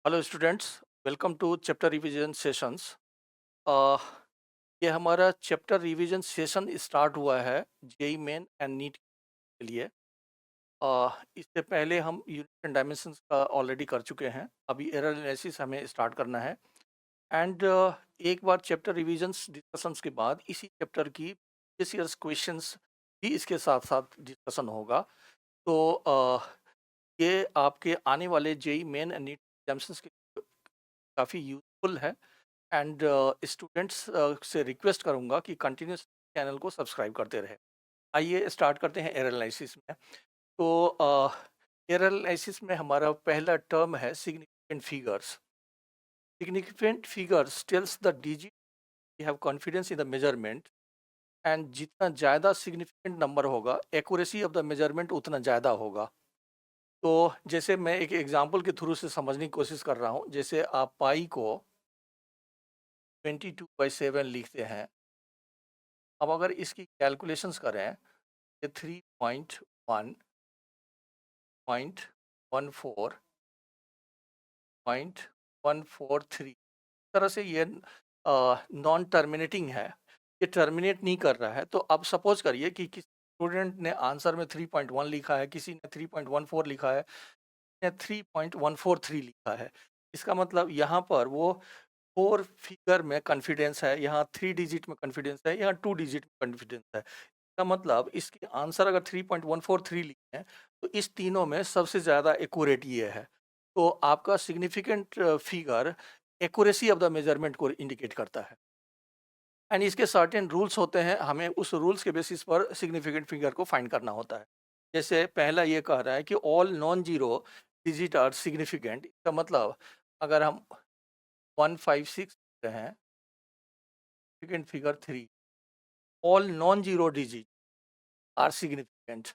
Hello students, welcome to chapter revision sessions. ये हमारा chapter revision session start हुआ है जेई मेन एंड नीट के लिए। इससे पहले हम यूनिट एंड डायमेंशंस का ऑलरेडी कर चुके हैं। अभी एरर एनालिसिस हमें स्टार्ट करना है एंड एक बार चैप्टर रिवीजन्स डिस्कशंस के बाद इसी चैप्टर की प्रीवियस ईयर्स क्वेश्चंस भी इसके साथ साथ डिस्कशन होगा। तो ये आपके आने वाले JEE Main and NEET examinations के काफ़ी यूजफुल है एंड स्टूडेंट्स से रिक्वेस्ट करूंगा कि कंटिन्यूस चैनल को सब्सक्राइब करते रहे। आइए स्टार्ट करते हैं एरर एनालिसिस में। तो एरर एनालिसिस में हमारा पहला टर्म है significant figures. Significant figures tells the digit we have confidence in the measurement and जितना ज़्यादा सिग्निफिकेंट नंबर होगा एक्यूरेसी ऑफ द मेजरमेंट उतना ज़्यादा होगा। तो जैसे मैं एक एग्जांपल के थ्रू से समझने की कोशिश कर रहा हूँ। जैसे आप पाई को 22/7 लिखते हैं। अब अगर इसकी कैलकुलेशंस करें, ये 3.1.14 0.143 तरह से ये नॉन टर्मिनेटिंग है, ये टर्मिनेट नहीं कर रहा है। तो अब सपोज करिए कि किसी स्टूडेंट ने आंसर में 3.1 लिखा है, किसी ने 3.14 लिखा है, ने 3.143 लिखा है। इसका मतलब यहाँ पर वो 4 फिगर में कॉन्फिडेंस है, यहाँ 3 डिजिट में कॉन्फिडेंस है, यहाँ 2 डिजिट में कॉन्फिडेंस है। इसका मतलब इसकी आंसर अगर 3.143 लिखे हैं तो इस तीनों में सबसे ज़्यादा एक्यूरेट ये है। तो आपका significant figure accuracy of the measurement को इंडिकेट करता है एंड इसके सर्टेन रूल्स होते हैं। हमें उस रूल्स के बेसिस पर सिग्निफिकेंट फिगर को फाइंड करना होता है। जैसे पहला ये कह रहा है कि all non zero digit are significant. इसका मतलब अगर हम 156 हैं, significant figure 3, all non zero digit are significant.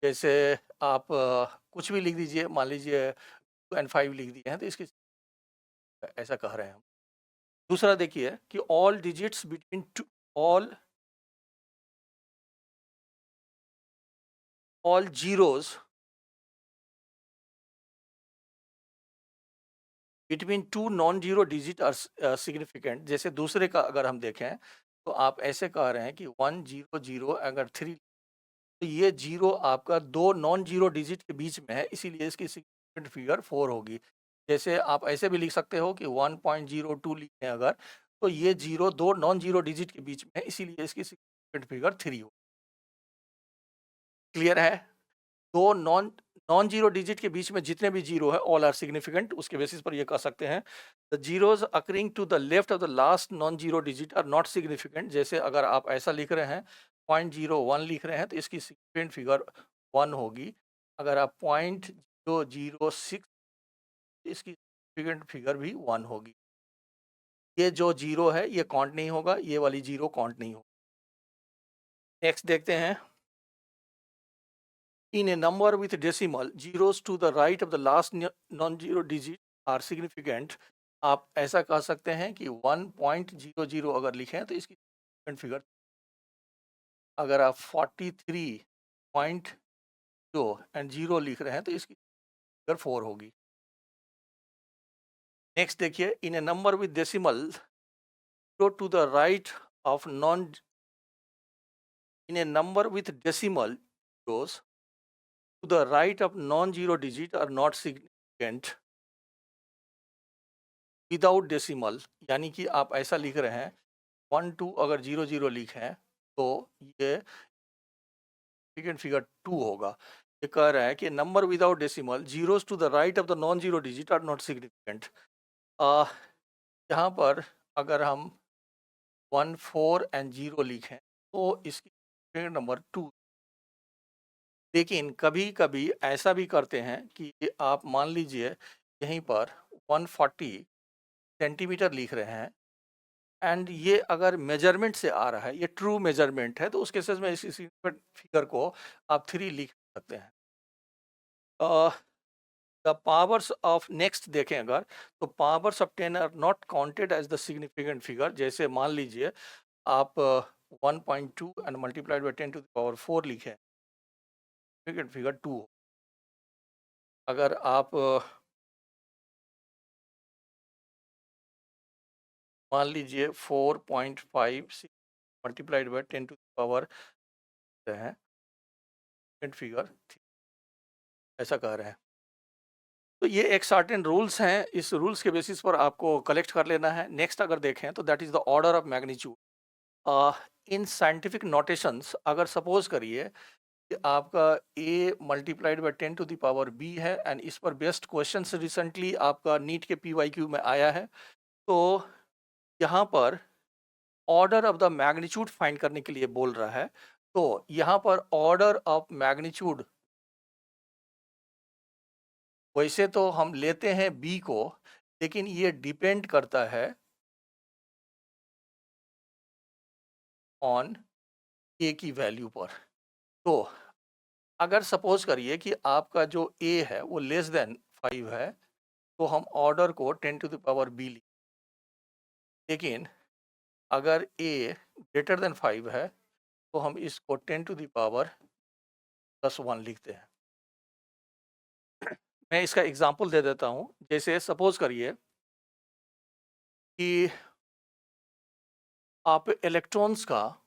जैसे आप कुछ भी लिख दीजिए, मान लीजिए 2 और 5 लिख दिए हैं तो इसकी ऐसा कह रहे हैं हम। दूसरा देखिए कि all digits between two, all zeros between two non zero digit are significant. जैसे दूसरे का अगर हम देखें तो आप ऐसे कह रहे हैं कि 100 अगर 3, तो ये जीरो आपका दो नॉन जीरो डिजिट के बीच में है, इसीलिए इसकी सिग्निफिकेंट फिगर 4 होगी। जैसे आप ऐसे भी लिख सकते हो कि 1.02 लिखें अगर, तो ये जीरो दो नॉन जीरो डिजिट के बीच में है, इसीलिए इसकी सिग्निफिकेंट फिगर 3 हो। क्लियर है? दो नॉन नॉन जीरो डिजिट के बीच में जितने भी जीरो है ऑल आर सिग्निफिकेंट। उसके बेसिस पर ये कह सकते हैं the zeros occurring to the left of the last non zero digit are not significant. जैसे अगर आप ऐसा लिख रहे हैं 0.01 लिख रहे हैं तो इसकी सिग्निफिकेंट फिगर 1 होगी। अगर आप 0.006, इसकी सिग्निफिकेंट फिगर भी 1 होगी। ये जो जीरो है ये काउंट नहीं होगा, ये वाली जीरो काउंट नहीं होगा। नेक्स्ट देखते हैं। In a number with decimal, zeros to the right of the last non-zero digit are significant. आप ऐसा कह सकते हैं कि 1.00 अगर लिखें तो इसकी फिगर, अगर आप 43.0 एंड 0 लिख रहे हैं तो इसकी फिगर 4 होगी। नेक्स्ट देखिए, in a number with decimal zero to the right of non, in a number with decimal zeros to the right of non-zero digit are not significant without decimal. यानी कि आप ऐसा लिख रहे हैं 1 2 अगर 0 0 लिखें तो ये सिग्निफिकेंट फिगर 2 होगा। ये कह रहा है कि number without decimal zeros to the right of the non zero digit are not significant. यहाँ पर अगर हम 1 4 एंड 0 लिखें तो इसकी नंबर 2। लेकिन कभी कभी ऐसा भी करते हैं कि आप मान लीजिए यहीं पर 140 सेंटीमीटर लिख रहे हैं एंड ये अगर मेजरमेंट से आ रहा है, ये ट्रू मेजरमेंट है, तो उस केसेस में इस फिगर को आप 3 लिख सकते हैं। द पावर्स ऑफ, नेक्स्ट देखें अगर, तो powers of 10 are not counted as the significant figure. जैसे मान लीजिए आप 1.2 and multiplied by 10 to the power 4 लिखें, सिग्निफिकेंट फिगर 2। अगर आप मान लीजिए 4.56 multiplied by 10 to the power है फिगर ऐसा कह रहे हैं। तो ये एक सर्टेन रूल्स हैं, इस रूल्स के बेसिस पर आपको कलेक्ट कर लेना है। नेक्स्ट अगर देखें तो that is the order of magnitude. In scientific notations अगर सपोज करिए कि आपका a multiplied by 10 to the power b है एंड इस पर बेस्ट क्वेश्चंस रिसेंटली आपका नीट के PYQ में आया है, तो यहाँ पर order of the magnitude find करने के लिए बोल रहा है। तो यहाँ पर ऑर्डर ऑफ मैग्नीट्यूड वैसे तो हम लेते हैं b को, लेकिन ये डिपेंड करता है ऑन a की वैल्यू पर। तो अगर सपोज करिए कि आपका जो a है वो लेस देन 5 है, तो हम ऑर्डर को 10 टू द पावर b लिख, लेकिन अगर a ग्रेटर देन 5 है तो हम इसको 10 टू द पावर +1 लिखते हैं। मैं इसका एग्जांपल दे देता हूँ। जैसे सपोज करिए कि आप इलेक्ट्रॉन्स का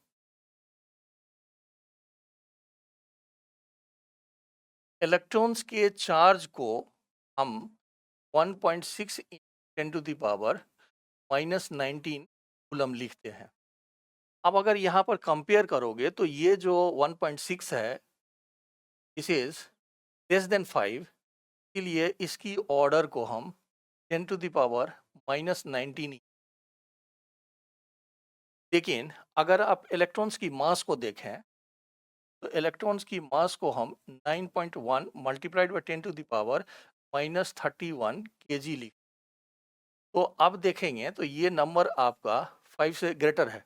इलेक्ट्रॉन्स के चार्ज को हम 1.6 10 टू द पावर -19 कूलम लिखते हैं। अब अगर यहाँ पर कंपेयर करोगे तो ये जो 1.6 है दिस इज लेस देन 5, इसलिए इसकी ऑर्डर को हम 10 टू द पावर -19। लेकिन अगर आप इलेक्ट्रॉन्स की मास को देखें तो इलेक्ट्रॉन्स की मास को हम 9.1 multiplied by 10 to the power -31 kg लिख। तो अब देखेंगे तो ये नंबर आपका 5 से ग्रेटर है।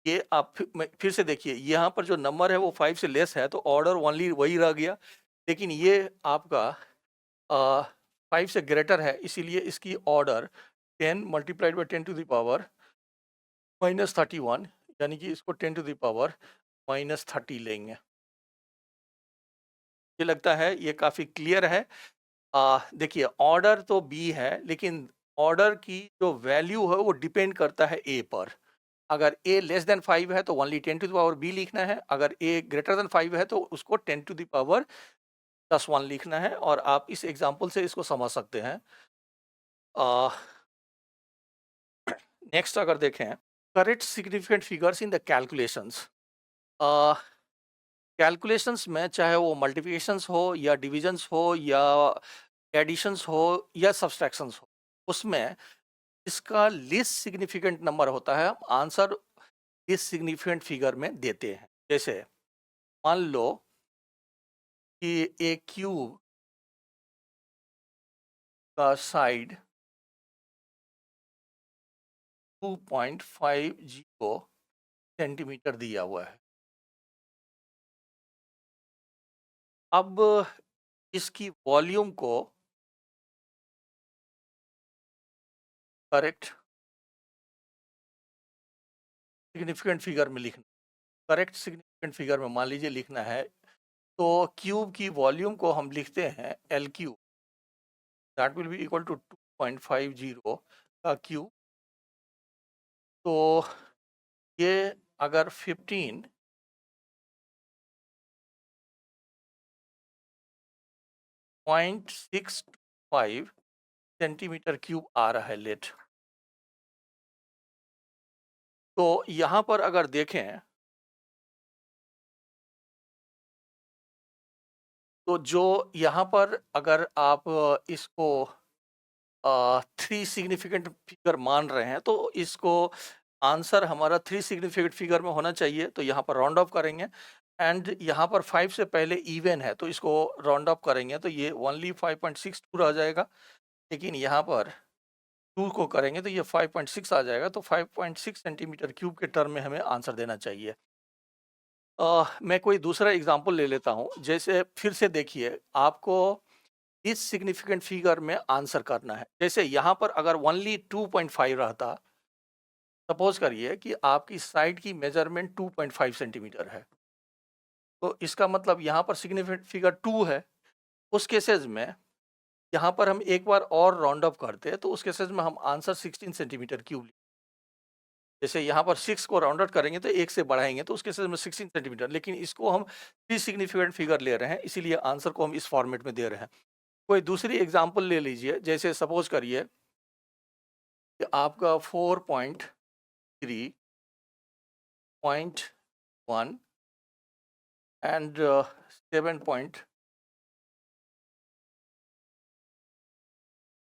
ये आप मैं फिर से देखिए, यहाँ पर जो नंबर है वो 5 से लेस है, तो ऑर्डर ओनली वही रह गया। लेकिन ये आपका 5 से ग्रेटर है, इसीलिए इसकी order 10 multiplied by 10 to the power -31, यानी कि इसको 10 टू द पावर -30 लेंगे। ये लगता है ये काफ़ी क्लियर है। देखिए ऑर्डर तो बी है, लेकिन ऑर्डर की जो वैल्यू है वो डिपेंड करता है ए पर। अगर ए लेस देन 5 है तो only 10 to the power b लिखना है, अगर ए ग्रेटर देन 5 है तो उसको 10 टू द पावर +1 लिखना है। और आप इस एग्जांपल से इसको समझ सकते हैं। नेक्स्ट अगर देखें, correct significant figures in the calculations. Calculations में चाहे वो मल्टीप्लिकेशंस हो या डिविजन्स हो या एडिशंस हो या सब्सट्रैक्शंस हो, उसमें इसका लीस्ट सिग्निफिकेंट नंबर होता है, हम आंसर लीस्ट सिग्निफिकेंट फिगर में देते हैं। जैसे मान लो कि ए क्यूब का साइड 2.50 सेंटीमीटर दिया हुआ है। अब इसकी वॉल्यूम को करेक्ट सिग्निफिकेंट फिगर में लिखना, करेक्ट सिग्निफिकेंट फिगर में मान लीजिए लिखना है, तो क्यूब की वॉल्यूम को हम लिखते हैं L cube, that will be equal to 2.50 का क्यूब। तो ये अगर 15.625 सेंटीमीटर क्यूब आ रहा है लेट। तो यहाँ पर अगर देखें तो जो यहाँ पर अगर आप इसको 3 सिग्निफिकेंट फिगर मान रहे हैं, तो इसको आंसर हमारा 3 सिग्निफिकेंट फिगर में होना चाहिए। तो यहाँ पर राउंड ऑफ करेंगे एंड यहाँ पर 5 से पहले इवन है तो इसको राउंड ऑफ करेंगे तो ये ओनली 5.62 रह जाएगा। लेकिन यहाँ पर 2 को करेंगे तो ये 5.6 आ जाएगा। तो 5.6 सेंटीमीटर क्यूब के टर्म में हमें आंसर देना चाहिए। मैं कोई दूसरा एग्जांपल ले लेता हूँ। जैसे फिर से देखिए, आपको इस सिग्निफिकेंट फिगर में आंसर करना है। जैसे यहाँ पर अगर ओनली 2.5 रहता, सपोज करिए कि आपकी साइड की मेजरमेंट 2.5 सेंटीमीटर है, तो इसका मतलब यहाँ पर सिग्निफिकेंट फिगर 2 है। उस केसेस में यहाँ पर हम एक बार और राउंड अप करते हैं तो उस केसेस में हम आंसर 16 सेंटीमीटर क्यूब, जैसे यहाँ पर 6 को राउंड आउट करेंगे तो 1 से बढ़ाएंगे तो उस केसेस में 16 सेंटीमीटर, लेकिन इसको हम प्री सिग्निफिकेंट फिगर ले रहे हैं, इसीलिए आंसर को हम इस फॉर्मेट में दे रहे हैं। कोई दूसरी एग्जांपल ले लीजिए, जैसे सपोज करिए कि आपका 4.3, 0.1 एंड 7 पॉइंट,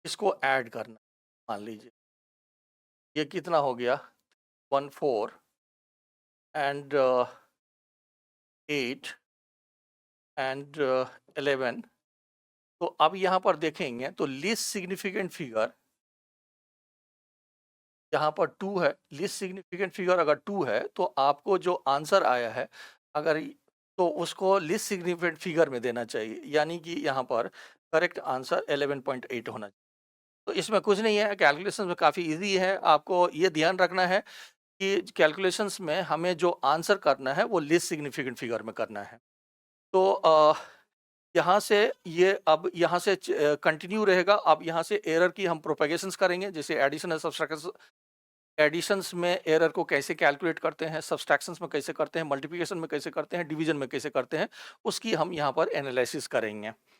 इसको ऐड करना है। मान लीजिए ये कितना हो गया, 14 एंड 8 एंड 11। तो अब यहाँ पर देखेंगे तो लीस्ट सिग्निफिकेंट फिगर यहाँ पर 2 है। लीस्ट सिग्निफिकेंट फिगर अगर 2 है तो आपको जो आंसर आया है अगर तो उसको लीस्ट सिग्निफिकेंट फिगर में देना चाहिए, यानी कि यहाँ पर करेक्ट आंसर 11.8 होना चाहिए। तो इसमें कुछ नहीं है, कैलकुलेशन में काफ़ी इजी है। आपको ये ध्यान रखना है कि कैलकुलेशंस में हमें जो आंसर करना है वो लीस्ट सिग्निफिकेंट फिगर में करना है। तो यहाँ से ये अब यहाँ से कंटिन्यू रहेगा। अब यहाँ से एरर की हम प्रोपेगेशंस करेंगे, जैसे एडिशन और सब्सट्रैक्शन। एडिशंस में एरर को कैसे कैलकुलेट करते हैं, सब्सट्रैक्शंस में कैसे करते हैं, मल्टीप्लिकेशन में कैसे करते हैं, डिवीजन में कैसे करते हैं, उसकी हम यहाँ पर एनालिसिस करेंगे।